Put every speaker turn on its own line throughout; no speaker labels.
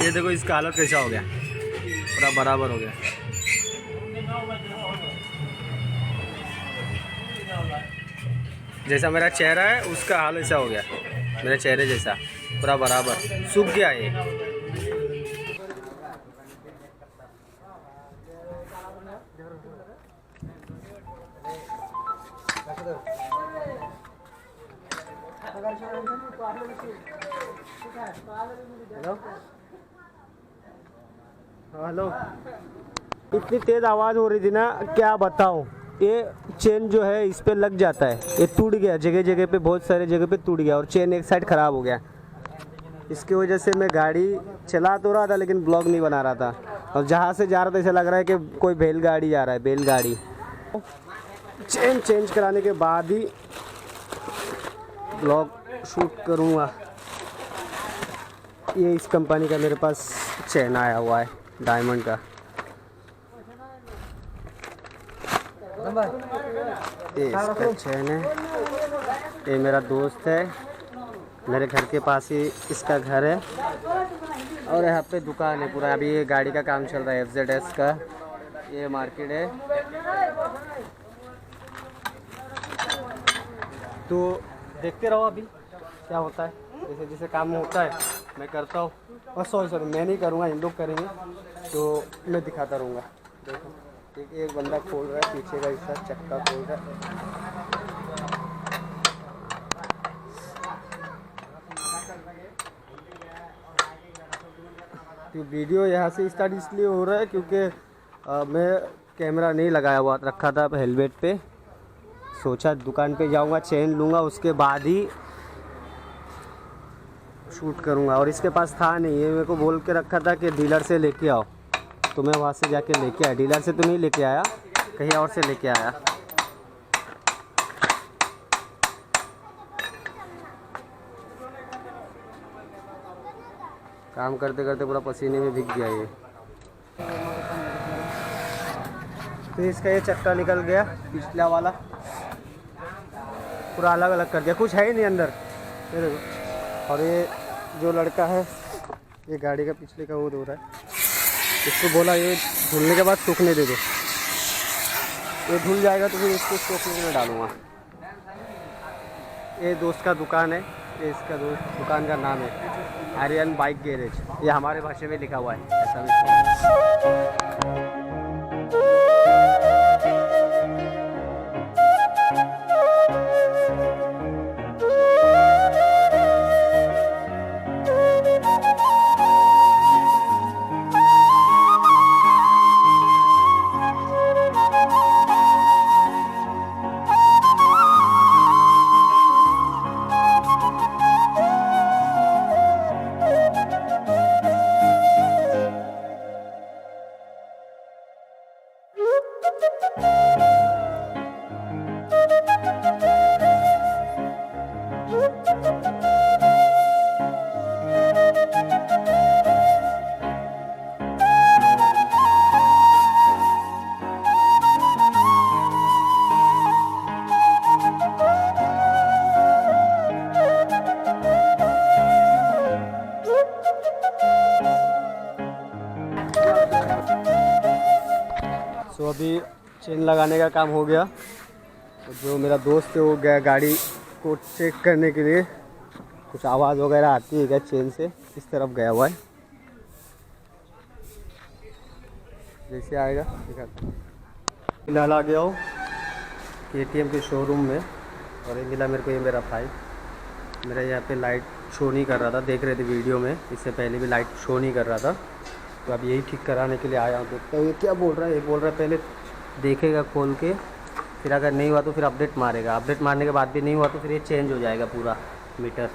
ये देखो इसका हालत कैसा हो गया, पूरा बराबर हो गया। जैसा मेरा चेहरा है उसका हाल ऐसा हो गया, मेरे चेहरे जैसा पूरा बराबर सूख गया ये। हेलो, इतनी तेज आवाज़ हो रही थी ना, क्या बताऊं। ये चेन जो है इस पे लग जाता है, ये टूट गया जगह जगह पे, बहुत सारे जगह पे टूट गया और चेन एक साइड ख़राब हो गया। इसकी वजह से मैं गाड़ी चला तो रहा था लेकिन ब्लॉग नहीं बना रहा था, और जहाँ से जा रहा था ऐसा लग रहा है कि कोई बैलगाड़ी जा रहा है, बैलगाड़ी। चेन चेंज कराने के बाद ही ब्लॉग शूट करूँगा। ये इस कंपनी का मेरे पास चेन आया हुआ है, डायमंड का। ये इसका चेन है, ये मेरा दोस्त है, मेरे घर के पास ही इसका घर है और यहाँ पे दुकान है पूरा। अभी ये गाड़ी का काम चल रहा है FZS का, ये मार्केट है। तो देखते रहो अभी क्या होता है, जैसे जैसे काम होता है मैं करता हूँ। और सॉरी मैं नहीं करूँगा, इन लोग करेंगे, तो मैं दिखाता रहूँगा। देखो एक बंदा खोल रहा है, पीछे का हिस्सा चक्का खोल रहा है। तो वीडियो यहाँ से स्टार्ट इसलिए हो रहा है क्योंकि मैं कैमरा नहीं लगाया हुआ रखा था हेलमेट पे। सोचा दुकान पे जाऊँगा, चेन लूँगा, उसके बाद ही शूट करूँगा। और इसके पास था नहीं, ये मेरे को बोल के रखा था कि डीलर से लेके आओ, तो मैं वहाँ से जाके लेके आया। डीलर से तो नहीं लेके आया, कहीं और से लेके आया। काम करते करते पूरा पसीने में भीग गया ये। तो इसका ये चक्का निकल गया, पिछला वाला पूरा अलग अलग कर दिया, कुछ है ही नहीं अंदर, ये देखो। और ये जो लड़का है, ये गाड़ी का पिछले का वो धो रहा है, इसको बोला ये धुलने के बाद सूखने दे दो, ये धुल जाएगा तो फिर इसको सूखने में डालूँगा। ये दोस्त का दुकान है, ये इसका दोस्त दुकान का नाम है आर्यन बाइक गैरेज, ये हमारे भाषा में लिखा हुआ है ऐसा भी। तो अभी चेन लगाने का काम हो गया, तो जो मेरा दोस्त है वो गया गाड़ी को चेक करने के लिए, कुछ आवाज़ वगैरह आती है क्या चेन से, इस तरफ गया हुआ है। जैसे आएगा दिखाता। फिलहाल आ गया हूँ KTM के शोरूम में, और ये मिला मेरे को, ये मेरा भाई। मेरा यहाँ पे लाइट शो नहीं कर रहा था, देख रहे थे वीडियो में, इससे पहले भी लाइट शो नहीं कर रहा था, तो अब यही ठीक कराने के लिए आया हूँ। देखता हूँ ये क्या बोल रहा है। ये बोल रहा है पहले देखेगा खोल के, फिर अगर नहीं हुआ तो फिर अपडेट मारेगा, अपडेट मारने के बाद भी नहीं हुआ तो फिर ये चेंज हो जाएगा पूरा मीटर,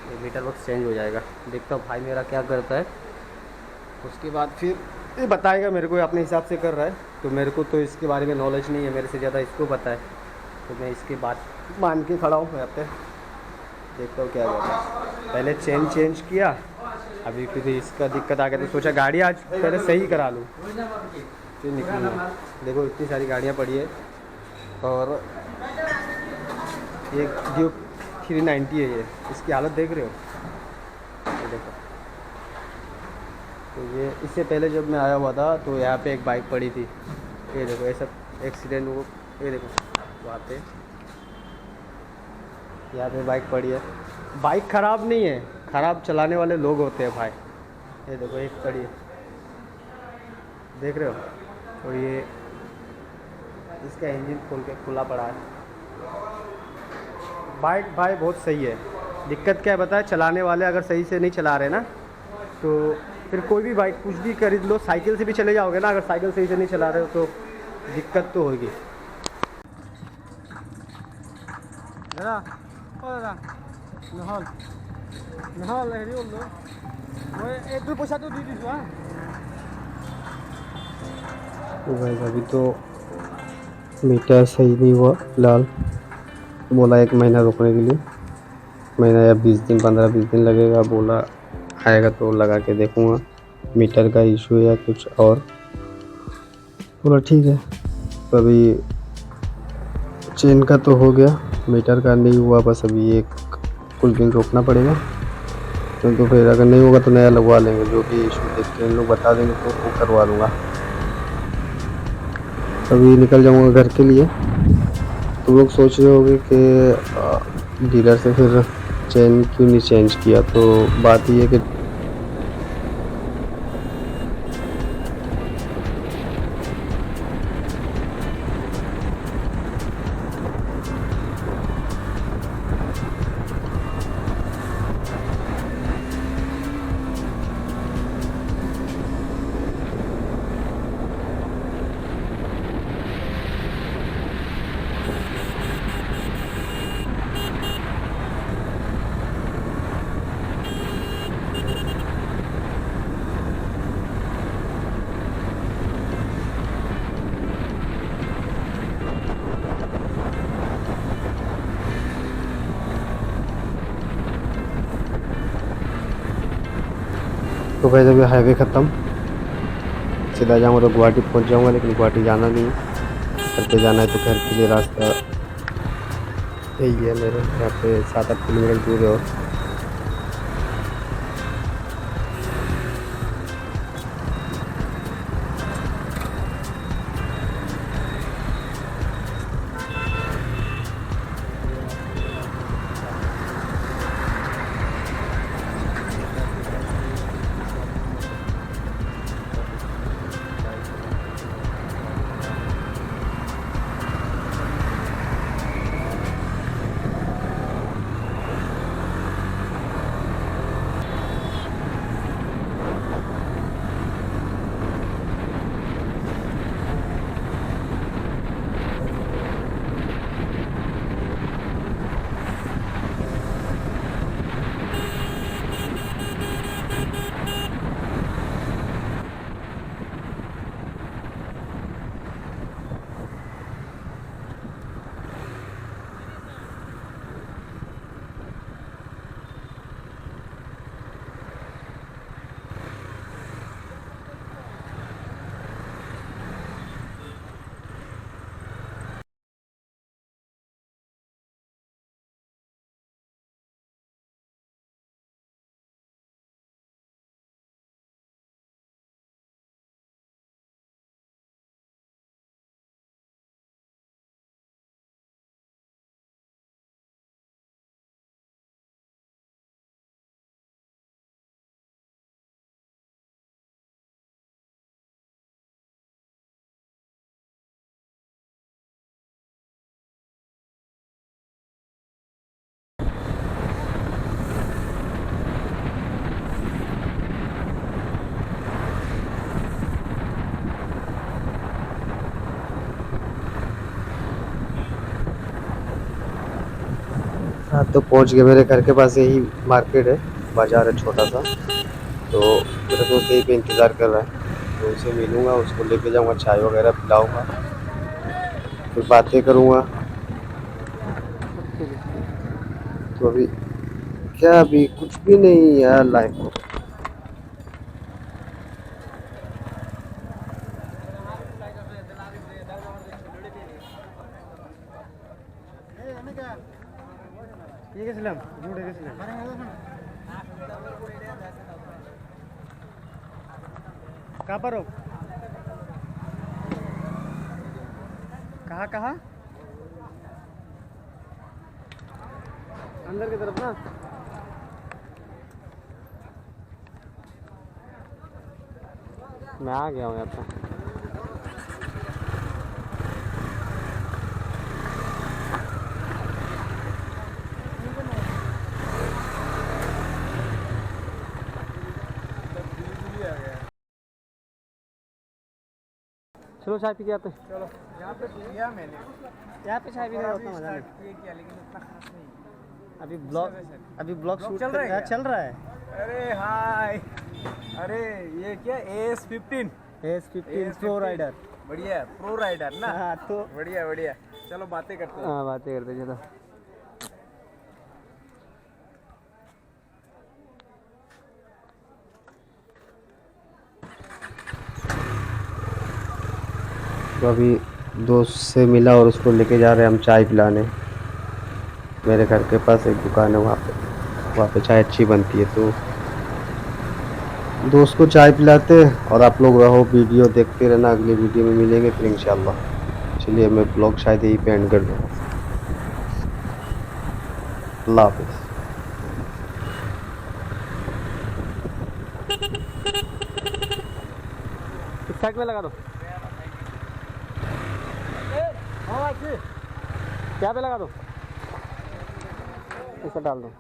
ये मीटर बॉक्स चेंज हो जाएगा। देखता हूँ भाई मेरा क्या करता है, उसके बाद फिर ये बताएगा मेरे को, अपने हिसाब से कर रहा है। तो मेरे को तो इसके बारे में नॉलेज नहीं है, मेरे से ज़्यादा इसको पता है, तो मैं इसकी बात मान के खड़ा हूँ यहाँ पे। देखता हूँ क्या होता है। पहले चेन चेंज किया, अभी फिर इसका दिक्कत आ गया तो सोचा गाड़ी आज पहले सही करा लूँ, फिर निकलूँगा। देखो इतनी सारी गाड़ियाँ पड़ी है, और ये ड्यूक 390 है ये, इसकी हालत देख रहे हो, ये देखो तो ये इससे पहले जब मैं आया हुआ था तो यहाँ पे एक बाइक पड़ी थी, ये देखो ऐसा एक्सीडेंट वो, ये देखो वहाँ पे, यहाँ पे बाइक पड़ी है। बाइक ख़राब नहीं है, ख़राब चलाने वाले लोग होते हैं भाई। ये देखो एक पड़ी है, देख रहे हो। और ये इसका इंजन खोल के खुला पड़ा है। बाइक भाई बहुत सही है। दिक्कत क्या है पता है, चलाने वाले अगर सही से नहीं चला रहे ना, तो फिर कोई भी बाइक कुछ भी खरीद लो, साइकिल से भी चले जाओगे ना, अगर साइकिल सही से नहीं चला रहे हो तो दिक्कत तो होगी। दादा ओ दादा নহল নহল हेरी बोल दो, मैं एक दो पैसा तो दे दीजिए। हाँ तो भाई अभी तो मीटर सही नहीं हुआ फिलहाल, बोला 1 महीना रुकने के लिए, महीना या 20 दिन 15-20 दिन लगेगा बोला, आएगा तो लगा के देखूँगा मीटर का इशू है या कुछ और। बोला ठीक है। तो अभी चेन का तो हो गया, मीटर का नहीं हुआ, बस अभी एक कुछ दिन रोकना पड़ेगा, तो फिर अगर नहीं होगा तो नया लगवा लेंगे, जो भी इशू देख के इन लोग बता देंगे तो वो करवा दूँगा। अभी निकल जाऊँगा घर के लिए। तुम लोग सोच रहे होगे कि डीलर से फिर चेन क्यों नहीं चेंज किया, तो बात ये है कि तो भाई अभी हाईवे ख़त्म, सीधा जाऊँगा तो गुवाहाटी पहुँच जाऊँगा, लेकिन गुवाहाटी जाना नहीं है, घर पे जाना है। तो घर के लिए रास्ता यही है मेरे, यहाँ पे 7-8 किलोमीटर दूर है। और हाँ तो पहुँच गए, मेरे घर के पास यही मार्केट है, बाज़ार है छोटा सा। तो मेरा दोस्त यहीं पे इंतज़ार कर रहा है, तो उसे मिलूँगा, उसको लेके जाऊँगा, चाय वगैरह पिलाऊँगा, फिर बातें करूँगा। तो अभी क्या, अभी कुछ भी नहीं यार लाइफ में। ये গেছিলাম জুড়ে গেছিলাম। कहाँ पर हो? कहाँ कहाँ? अंदर की तरफ ना। मैं आ गया हूँ यहाँ पे। चलो चाय पी के आते हैं।
चलो यहाँ पे पिया मैंने,
यहाँ पे चाय पीने का उतना मजा नहीं।
ये किया लेकिन उतना खास नहीं।
अभी ब्लॉग शूट
चल रहा है
चल रहा है।
अरे हाय, अरे ये क्या AS15
AS15 प्रो राइडर।
बढ़िया है, प्रो राइडर ना।
हाँ तो
बढ़िया बढ़िया, चलो बातें करते हैं।
हाँ बातें करते चलो। तो अभी दोस्त से मिला और उसको लेके जा रहे हैं हम चाय पिलाने। मेरे घर के पास एक दुकान है, वहाँ पे चाय अच्छी बनती है, तो दोस्त को चाय पिलाते हैं। और आप लोग रहो, वीडियो देखते रहना, अगली वीडियो में मिलेंगे फिर इंशाल्लाह। चलिए मैं ब्लॉग शायद यही पे एंड कर दूँगा। अल्लाह हाफिज़। इस साइड में लगा दो, क्या पे लगा दो, इसे डाल दो।